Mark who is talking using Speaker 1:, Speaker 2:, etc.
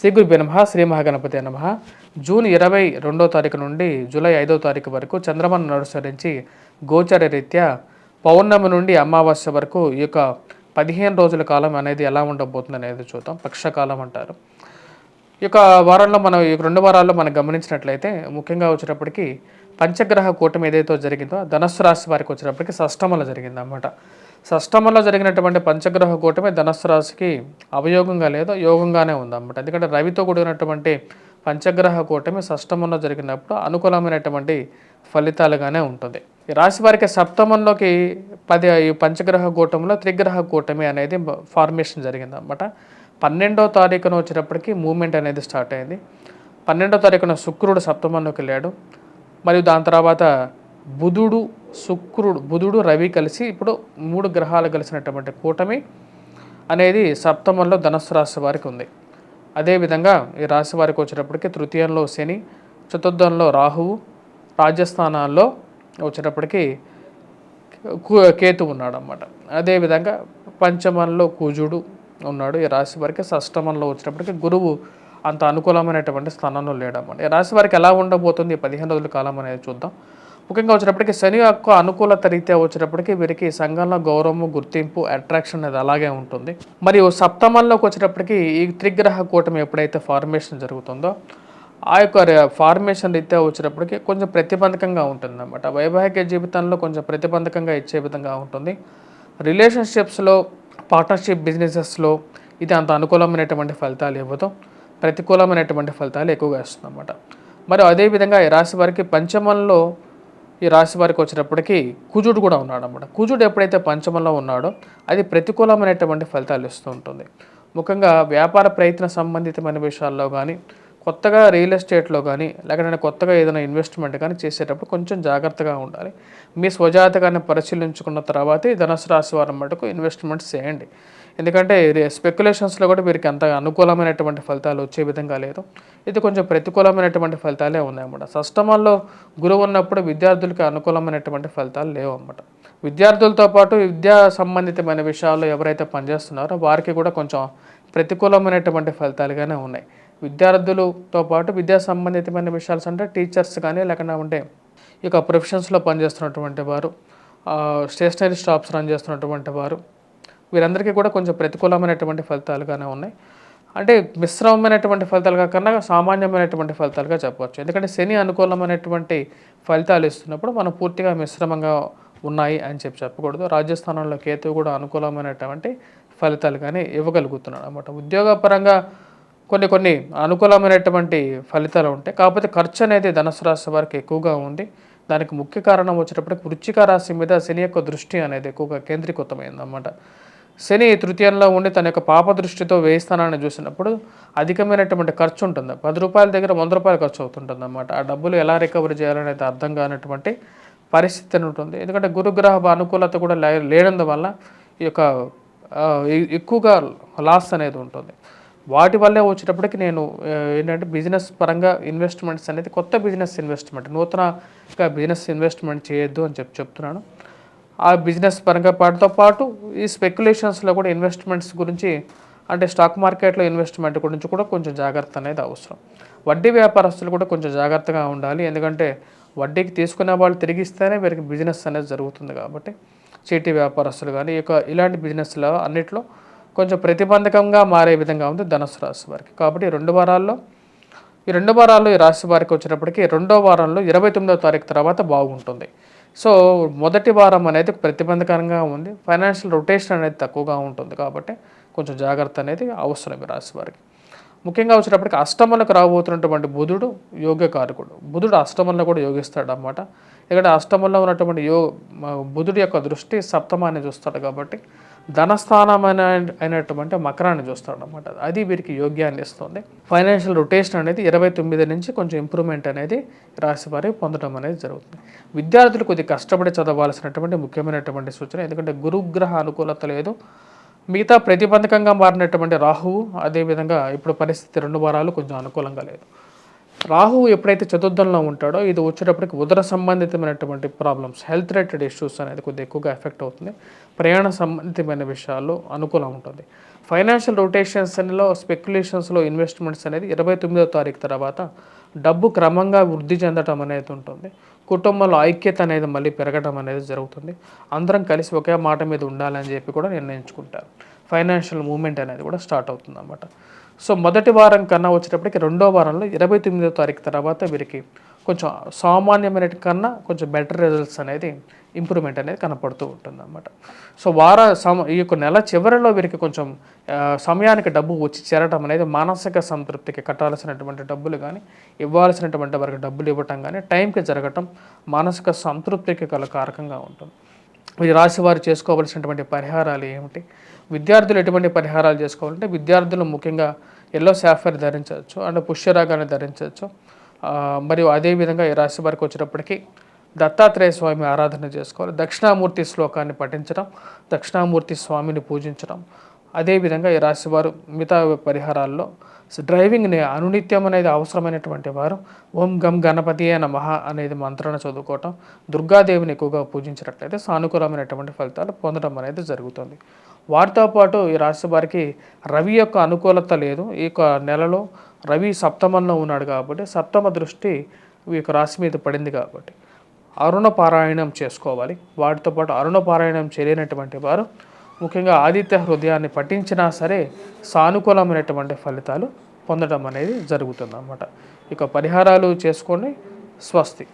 Speaker 1: శ్రీ గురుభ్యో నమః. శ్రీ మహాగణపతి నమః. జూన్ 22వ తారీఖు నుండి జూలై 5వ తారీఖు వరకు చంద్రమానం అనుసరించి గోచర రీత్యా పౌర్ణమి నుండి అమావాస్య వరకు ఈ యొక్క 15 రోజుల కాలం అనేది ఎలా ఉండబోతుంది అనేది చూద్దాం. పక్షకాలం అంటారు. ఈ యొక్క వారంలో మనం ఈ 2 వారాల్లో మనం గమనించినట్లయితే ముఖ్యంగా వచ్చేటప్పటికి పంచగ్రహ కూటమి ఏదైతే జరిగిందో ధనస్సు రాశి వారికి వచ్చేటప్పటికి షష్టమంలో జరిగిందన్నమాట. షష్టమంలో జరిగినటువంటి పంచగ్రహ కూటమి ధనస్సు రాశికి అవయోగంగా లేదు, యోగంగానే ఉందన్నమాట. ఎందుకంటే రవితో కూడినటువంటి పంచగ్రహ కూటమి షష్టమంలో జరిగినప్పుడు అనుకూలమైనటువంటి ఫలితాలుగానే ఉంటుంది. ఈ రాశి వారికి సప్తమంలోకి ఈ పంచగ్రహ కూటమిలో త్రిగ్రహ కూటమి అనేది ఫార్మేషన్ జరిగిందన్నమాట. 12వ తారీఖున వచ్చేటప్పటికి మూమెంట్ అనేది స్టార్ట్ అయింది. 12వ తారీఖున శుక్రుడు సప్తమంలోకి వెళ్ళాడు. మరియు దాని తర్వాత బుధుడు రవి కలిసి ఇప్పుడు 3 గ్రహాలు కలిసినటువంటి కూటమి అనేది సప్తమంలో ధనస్సు రాశి వారికి ఉంది. అదేవిధంగా ఈ రాశి వారికి వచ్చేటప్పటికి తృతీయంలో శని, చతుర్థంలో రాహువు, రాజస్థానాల్లో వచ్చేటప్పటికి కేతు ఉన్నాడు అన్నమాట. అదేవిధంగా పంచమంలో కుజుడు ఉన్నాడు. ఈ రాశి వారికి షష్టమంలో వచ్చేటప్పటికి గురువు అంత అనుకూలమైనటువంటి స్థానంలో లేడన్నమాట. ఈ రాశి వారికి ఎలా ఉండబోతుంది 15 రోజుల కాలం అనేది చూద్దాం. ముఖ్యంగా వచ్చేటప్పటికి శని యొక్క అనుకూలత రీత్యా వచ్చేటప్పటికి వీరికి సంఘంలో గౌరవము, గుర్తింపు, అట్రాక్షన్ అనేది అలాగే ఉంటుంది. మరియు సప్తమంలోకి వచ్చేటప్పటికి ఈ త్రిగ్రహ కూటమి ఎప్పుడైతే ఫార్మేషన్ జరుగుతుందో ఆ యొక్క ఫార్మేషన్ రీత్యా వచ్చేటప్పటికి కొంచెం ప్రతిబంధకంగా ఉంటుంది అన్నమాట. వైవాహిక జీవితంలో కొంచెం ప్రతిబంధకంగా ఇచ్చే విధంగా ఉంటుంది. రిలేషన్షిప్స్లో, పార్ట్నర్షిప్ బిజినెసెస్లో ఇది అంత అనుకూలమైనటువంటి ఫలితాలు ఇవ్వదు, ప్రతికూలమైనటువంటి ఫలితాలు ఎక్కువగా ఇస్తుంది అన్నమాట. మరి అదేవిధంగా ఈ రాశి వారికి పంచమంలో ఈ రాశి వారికి వచ్చేటప్పటికి కుజుడు కూడా ఉన్నాడు అన్నమాట. కుజుడు ఎప్పుడైతే పంచమంలో ఉన్నాడో అది ప్రతికూలమైనటువంటి ఫలితాలు ఇస్తూ ఉంటుంది. ముఖ్యంగా వ్యాపార ప్రయత్న సంబంధితమైన విషయాల్లో కానీ, కొత్తగా రియల్ ఎస్టేట్లో కానీ, లేకపోతే కొత్తగా ఏదైనా ఇన్వెస్ట్మెంట్ కానీ చేసేటప్పుడు కొంచెం జాగ్రత్తగా ఉండాలి. మీ స్వజాతకాన్ని పరిశీలించుకున్న తర్వాతే ధనుసు రాశి వారి మటుకు ఇన్వెస్ట్మెంట్స్ చేయండి. ఎందుకంటే స్పెక్యులేషన్స్లో కూడా వీరికి అంత అనుకూలమైనటువంటి ఫలితాలు వచ్చే విధంగా లేదు. ఇది కొంచెం ప్రతికూలమైనటువంటి ఫలితాలే ఉన్నాయన్నమాట. షష్టమంలో గురువు ఉన్నప్పుడు విద్యార్థులకి అనుకూలమైనటువంటి ఫలితాలు లేవు అన్నమాట. విద్యార్థులతో పాటు విద్యా సంబంధితమైన విషయాల్లో ఎవరైతే పనిచేస్తున్నారో వారికి కూడా కొంచెం ప్రతికూలమైనటువంటి ఫలితాలుగానే ఉన్నాయి. విద్యార్థులతో పాటు విద్యా సంబంధితమైన విషయాలు అంటే టీచర్స్ కానీ, లేకుండా ఇక ప్రొఫెషన్స్లో పనిచేస్తున్నటువంటి వారు, స్టేషనరీ షాప్స్ రన్ చేస్తున్నటువంటి వారు, వీరందరికీ కూడా కొంచెం ప్రతికూలమైనటువంటి ఫలితాలుగానే ఉన్నాయి. అంటే మిశ్రమమైనటువంటి ఫలితాలుగా కన్నా సామాన్యమైనటువంటి ఫలితాలుగా చెప్పవచ్చు. ఎందుకంటే శని అనుకూలమైనటువంటి ఫలితాలు ఇస్తున్నప్పుడు మనం పూర్తిగా మిశ్రమంగా ఉన్నాయి అని చెప్పకూడదు. రాజస్థానంలో కేతువు కూడా అనుకూలమైనటువంటి ఫలితాలు కానీ ఇవ్వగలుగుతున్నాడు అన్నమాట. ఉద్యోగపరంగా కొన్ని అనుకూలమైనటువంటి ఫలితాలు ఉంటాయి. కాకపోతే ఖర్చు అనేది ధనుసు రాశి వారికి ఎక్కువగా ఉంది. దానికి ముఖ్య కారణం వచ్చేటప్పటికి వృశ్చిక రాశి మీద శని యొక్క దృష్టి అనేది ఎక్కువగా కేంద్రీకృతమైందన్నమాట. శని తృతీయంలో ఉండి తన యొక్క పాప దృష్టితో వ్యయస్థానాన్ని చూసినప్పుడు అధికమైనటువంటి ఖర్చు ఉంటుంది. 10 రూపాయల దగ్గర 100 రూపాయలు ఖర్చు అవుతుంటుంది అన్నమాట. ఆ డబ్బులు ఎలా రికవరీ చేయాలనేది అర్థం కానటువంటి పరిస్థితి ఉంటుంది. ఎందుకంటే గురుగ్రహ అనుకూలత కూడా లేనందువల్ల ఈ యొక్క ఎక్కువగా లాస్ అనేది ఉంటుంది. వాటి వల్లే వచ్చేటప్పటికి నేను ఏంటంటే బిజినెస్ పరంగా ఇన్వెస్ట్మెంట్స్ అనేది కొత్త బిజినెస్ ఇన్వెస్ట్మెంట్, నూతనగా బిజినెస్ ఇన్వెస్ట్మెంట్ చేయొద్దు అని చెప్తున్నాను. ఆ బిజినెస్ పరంగా పాటుతో పాటు ఈ స్పెక్యులేషన్స్లో కూడా ఇన్వెస్ట్మెంట్స్ గురించి, అంటే స్టాక్ మార్కెట్లో ఇన్వెస్ట్మెంట్ గురించి కూడా కొంచెం జాగ్రత్త అనేది అవసరం. వడ్డీ వ్యాపారస్తులు కూడా కొంచెం జాగ్రత్తగా ఉండాలి. ఎందుకంటే వడ్డీకి తీసుకునే వాళ్ళు తిరిగిస్తేనే వీరికి బిజినెస్ అనేది జరుగుతుంది. కాబట్టి చీటీ వ్యాపారస్తులు కానీ ఇలాంటి బిజినెస్లో అన్నిట్లో కొంచెం ప్రతిబంధకంగా మారే విధంగా ఉంది ధనుసు రాశి వారికి. కాబట్టి ఈ 2 వారాల్లో ఈ రాశి వారికి వచ్చేటప్పటికి 2వ వారంలో 29వ తారీఖు తర్వాత బాగుంటుంది. సో మొదటి వారం అనేది ప్రతిబంధకంగా ఉంది. ఫైనాన్షియల్ రొటేషన్ అనేది తక్కువగా ఉంటుంది. కాబట్టి కొంచెం జాగ్రత్త అనేది అవసరం ఈ రాశి వారికి. ముఖ్యంగా వచ్చేటప్పటికి అష్టమంలోకి రాబోతున్నటువంటి బుధుడు యోగకారకుడు. బుధుడు అష్టమంలో కూడా యోగిస్తాడు అన్నమాట. ఇక్కడ అష్టమంలో ఉన్నటువంటి బుధుడు యొక్క దృష్టి సప్తమాన్ని చూస్తాడు. కాబట్టి ధనస్థానం అయినటువంటి మకరాన్ని చూస్తాడు అన్నమాట. అది వీరికి యోగ్యాన్ని ఇస్తుంది. ఫైనాన్షియల్ రొటేషన్ అనేది 29 నుంచి కొంచెం ఇంప్రూవ్మెంట్ అనేది రాశి వారికి పొందడం అనేది జరుగుతుంది. విద్యార్థులు కొద్దిగా కష్టపడి చదవాల్సినటువంటి ముఖ్యమైనటువంటి సూచన. ఎందుకంటే గురుగ్రహ అనుకూలత లేదు. మిగతా ప్రతిబంధకంగా మారినటువంటి రాహువు, అదేవిధంగా ఇప్పుడు పరిస్థితి 2 వారాలు కొంచెం అనుకూలంగా లేదు. రాహువు ఎప్పుడైతే చతుర్థంలో ఉంటాడో ఇది వచ్చేటప్పటికి ఉదర సంబంధితమైనటువంటి ప్రాబ్లమ్స్, హెల్త్ రిలేటెడ్ ఇష్యూస్ అనేది కొద్దిగా ఎక్కువగా ఎఫెక్ట్ అవుతుంది. ప్రయాణ సంబంధితమైన విషయాల్లో అనుకూలం ఉంటుంది. ఫైనాన్షియల్ రొటేషన్స్లో, స్పెక్యులేషన్స్లో ఇన్వెస్ట్మెంట్స్ అనేది 29వ తారీఖు తర్వాత డబ్బు క్రమంగా వృద్ధి చెందడం అనేది ఉంటుంది. కుటుంబంలో ఐక్యత అనేది మళ్ళీ పెరగడం అనేది జరుగుతుంది. అందరం కలిసి ఒకే మాట మీద ఉండాలని చెప్పి కూడా నిర్ణయించుకుంటారు. ఫైనాన్షియల్ మూవ్మెంట్ అనేది కూడా స్టార్ట్ అవుతుంది అన్నమాట. సో మొదటి వారం కన్నా వచ్చేటప్పటికి రెండో వారంలో 29వ తారీఖు తర్వాత వీరికి కొంచెం సామాన్యమైన కన్నా కొంచెం బెటర్ రిజల్ట్స్ అనేది, ఇంప్రూవ్మెంట్ అనేది కనపడుతూ ఉంటుంది అన్నమాట. సో ఈ యొక్క నెల చివరిలో వీరికి కొంచెం సమయానికి డబ్బు వచ్చి చేరటం అనేది మానసిక సంతృప్తికి, కట్టాల్సినటువంటి డబ్బులు కానీ, ఇవ్వాల్సినటువంటి వారికి డబ్బులు ఇవ్వటం కానీ టైంకి జరగటం మానసిక సంతృప్తికి గల కారకంగా ఉంటుంది. ఈ రాశి వారు చేసుకోవాల్సినటువంటి పరిహారాలు ఏమిటి, విద్యార్థులు ఎటువంటి పరిహారాలు చేసుకోవాలంటే విద్యార్థులు ముఖ్యంగా ఎల్లో సాఫైర్ ధరించవచ్చు అండ్ పుష్యరాగాన్ని ధరించవచ్చు. మరియు అదేవిధంగా ఈ రాశి వారికి వచ్చేటప్పటికి దత్తాత్రేయ స్వామి ఆరాధన చేసుకోవాలి, దక్షిణామూర్తి శ్లోకాన్ని పఠించడం, దక్షిణామూర్తి స్వామిని పూజించడం. అదేవిధంగా ఈ రాశివారు మిగతా పరిహారాల్లో డ్రైవింగ్ని అనునిత్యం అనేది అవసరమైనటువంటి వారు ఓం గం గణపతి నమః అనేది మంత్రాన్ని చదువుకోవటం, దుర్గాదేవిని ఎక్కువగా పూజించినట్లయితే సానుకూలమైనటువంటి ఫలితాలు పొందడం అనేది జరుగుతుంది. వారితో పాటు ఈ రాశి వారికి రవి యొక్క అనుకూలత లేదు. ఈ యొక్క నెలలో రవి సప్తమంలో ఉన్నాడు కాబట్టి సప్తమ దృష్టి ఈ యొక్క రాశి మీద పడింది కాబట్టి అరుణ పారాయణం చేసుకోవాలి. వాటితో పాటు అరుణ పారాయణం చేయలేనటువంటి వారు ముఖ్యంగా ఆదిత్య హృదయాన్ని పఠించినా సరే సానుకూలమైనటువంటి ఫలితాలు పొందడం అనేది జరుగుతుంది అన్నమాట. ఇక పరిహారాలు చేసుకోండి. స్వస్తి.